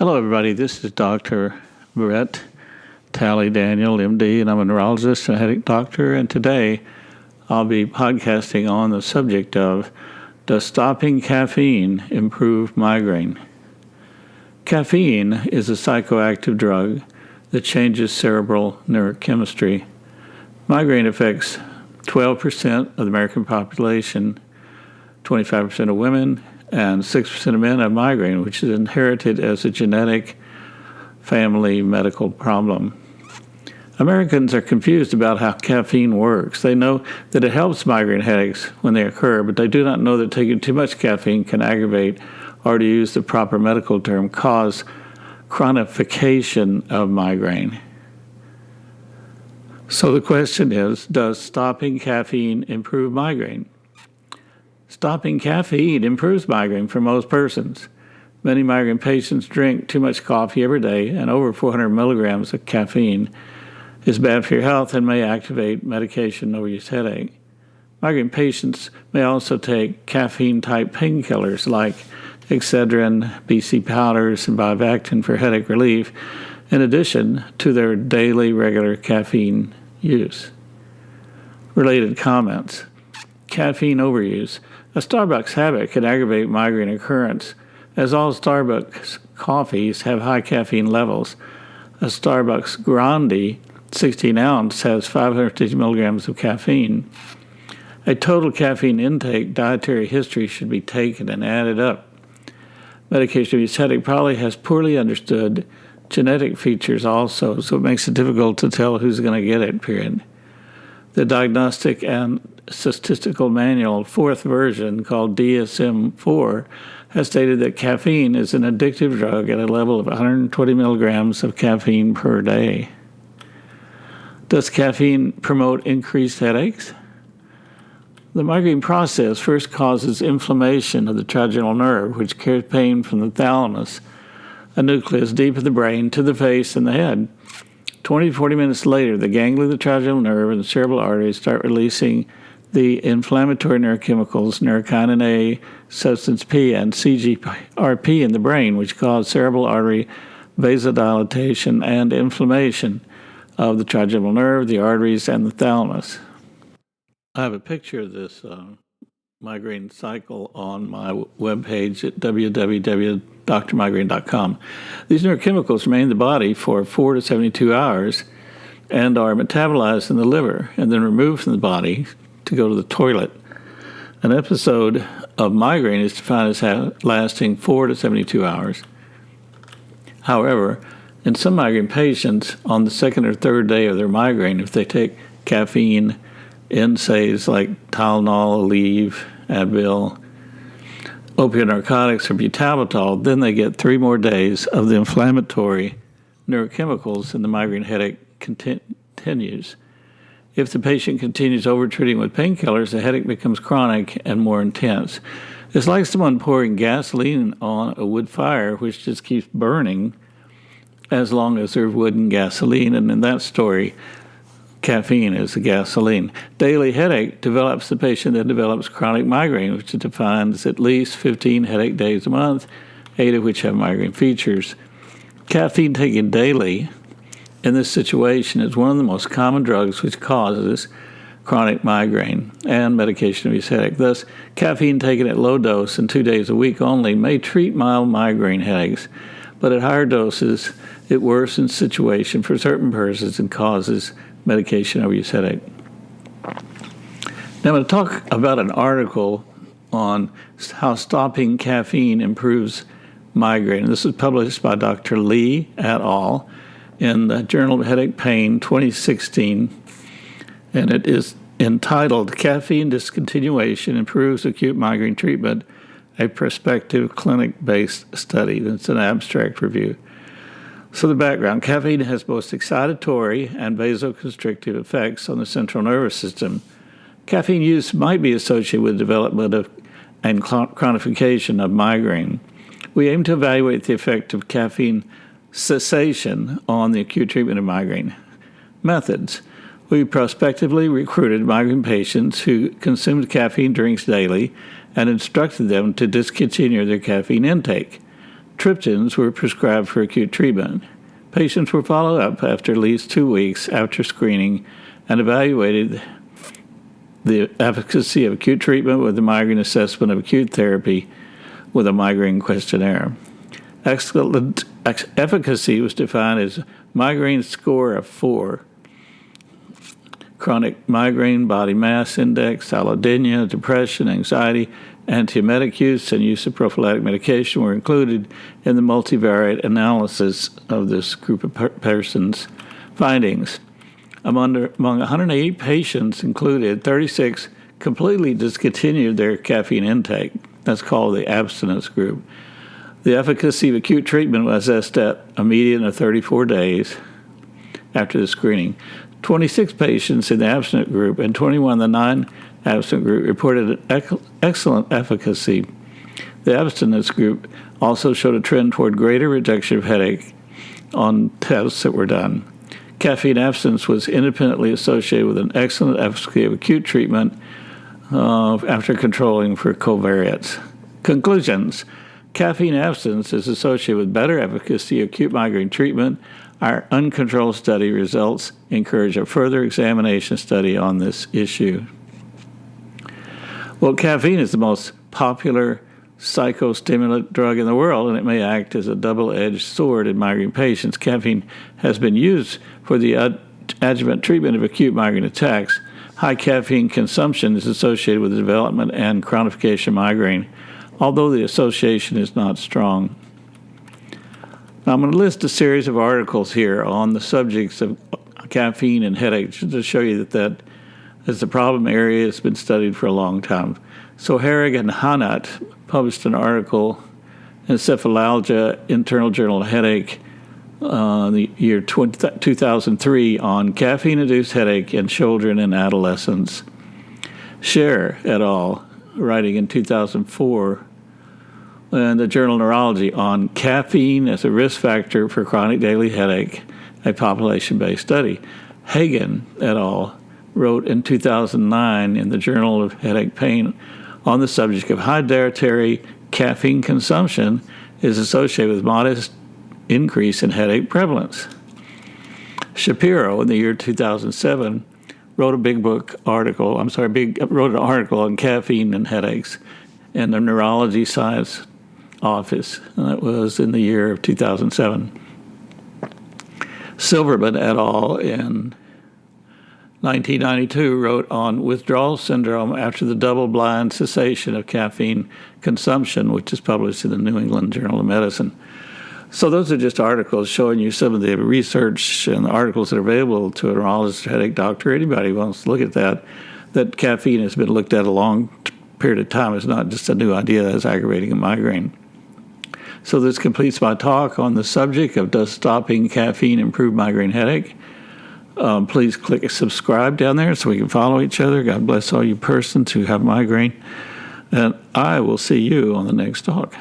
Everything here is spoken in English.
Hello, everybody. This is Dr. Brett Talley Daniel, MD, and I'm a neurologist and a headache doctor. And today I'll be podcasting on the subject of, does stopping caffeine improve migraine? Caffeine is a psychoactive drug that changes cerebral neurochemistry. Migraine affects 12% of the American population, 25% of women, and 6% of men have migraine, which is inherited as a genetic family medical problem. Americans are confused about how caffeine works. They know that it helps migraine headaches when they occur, but they do not know that taking too much caffeine can aggravate, or to use the proper medical term, cause chronification of migraine. So the question is, does stopping caffeine improve migraine? Stopping caffeine improves migraine for most persons. Many migraine patients drink too much coffee every day, and over 400 milligrams of caffeine is bad for your health and may activate medication overuse headache. Migraine patients may also take caffeine-type painkillers like Excedrin, BC powders, and Bivactin for headache relief, in addition to their daily regular caffeine use. Related comments. Caffeine overuse. A Starbucks habit can aggravate migraine occurrence, as all Starbucks coffees have high caffeine levels. A Starbucks Grande 16 ounce has 550 milligrams of caffeine. A total caffeine intake dietary history should be taken and added up. Medication use headache probably has poorly understood genetic features also, so it makes it difficult to tell who's going to get it, period. The Diagnostic and Statistical Manual, 4th version, called DSM-4, has stated that caffeine is an addictive drug at a level of 120 milligrams of caffeine per day. Does caffeine promote increased headaches? The migraine process first causes inflammation of the trigeminal nerve, which carries pain from the thalamus, a nucleus deep in the brain, to the face and the head. 20 to 40 minutes later, the ganglia of the trigeminal nerve and the cerebral arteries start releasing the inflammatory neurochemicals neurokinin A, substance P, and CGRP in the brain, which cause cerebral artery vasodilatation and inflammation of the trigeminal nerve, the arteries, and the thalamus. I have a picture of this migraine cycle on my webpage at www.drmigraine.com. These neurochemicals remain in the body for 4 to 72 hours and are metabolized in the liver and then removed from the body to go to the toilet. An episode of migraine is defined as lasting 4 to 72 hours. However, in some migraine patients, on the second or third day of their migraine, if they take caffeine, NSAIDs like Tylenol, Aleve, Advil, opiate narcotics, or butalbital, then they get 3 more days of the inflammatory neurochemicals, and the migraine headache continues. If the patient continues over-treating with painkillers, the headache becomes chronic and more intense. It's like someone pouring gasoline on a wood fire, which just keeps burning as long as there's wood and gasoline, and in that story, caffeine is the gasoline. Daily headache develops the patient that develops chronic migraine, which is defined as at least 15 headache days a month, 8 of which have migraine features. Caffeine taken daily in this situation is one of the most common drugs which causes chronic migraine and medication use headache. Thus, caffeine taken at low dose and 2 days a week only may treat mild migraine headaches, but at higher doses, it worsens the situation for certain persons and causes medication overuse headache. Now I'm going to talk about an article on how stopping caffeine improves migraine. This was published by Dr. Lee et al. In the Journal of Headache Pain 2016, and it is entitled Caffeine Discontinuation Improves Acute Migraine Treatment, a Prospective Clinic-Based Study. It's an abstract review. So the background, caffeine has both excitatory and vasoconstrictive effects on the central nervous system. Caffeine use might be associated with development of and chronification of migraine. We aim to evaluate the effect of caffeine cessation on the acute treatment of migraine. Methods. We prospectively recruited migraine patients who consumed caffeine drinks daily and instructed them to discontinue their caffeine intake. triptans were prescribed for acute treatment. Patients were followed up after at least 2 weeks after screening and evaluated the efficacy of acute treatment with the migraine assessment of acute therapy with a migraine questionnaire. Excellent efficacy was defined as migraine score of 4, chronic migraine, body mass index, allodynia, depression, anxiety, antiemetic use, and use of prophylactic medication were included in the multivariate analysis of this group of persons' findings. Among 180 patients included, 36 completely discontinued their caffeine intake. That's called the abstinence group. The efficacy of acute treatment was assessed at a median of 34 days after the screening. 26 patients in the abstinent group and 21 in the non-abstinent group reported an excellent efficacy. The abstinence group also showed a trend toward greater reduction of headache on tests that were done. Caffeine abstinence was independently associated with an excellent efficacy of acute treatment after controlling for covariates. Conclusions. Caffeine abstinence is associated with better efficacy of acute migraine treatment. Our uncontrolled study results encourage a further examination study on this issue. Well, caffeine is the most popular psychostimulant drug in the world, and it may act as a double-edged sword in migraine patients. Caffeine has been used for the adjuvant treatment of acute migraine attacks. High caffeine consumption is associated with the development and chronification of migraine, although the association is not strong. Now, I'm going to list a series of articles here on the subjects of caffeine and headache just to show you that is a problem area that's been studied for a long time. So Herrig and Hanat published an article in Cephalalgia, Internal Journal of Headache, the year 2003 on caffeine-induced headache in children and adolescents. Scher et al., writing in 2004, in the Journal of Neurology on caffeine as a risk factor for chronic daily headache, a population-based study. Hagen et al. Wrote in 2009 in the Journal of Headache Pain on the subject of high dietary caffeine consumption is associated with modest increase in headache prevalence. Shapiro in the year 2007 wrote an article on caffeine and headaches in the Neurology Science Office, and that was in the year of 2007. Silverman et al. In 1992 wrote on withdrawal syndrome after the double-blind cessation of caffeine consumption, which is published in the New England Journal of Medicine. So those are just articles showing you some of the research and the articles that are available to a neurologist or headache doctor. Anybody who wants to look at that caffeine has been looked at a long period of time. It's not just a new idea that's aggravating a migraine. So this completes my talk on the subject of does stopping caffeine improve migraine headache. Please click subscribe down there so we can follow each other. God bless all you persons who have migraine. And I will see you on the next talk.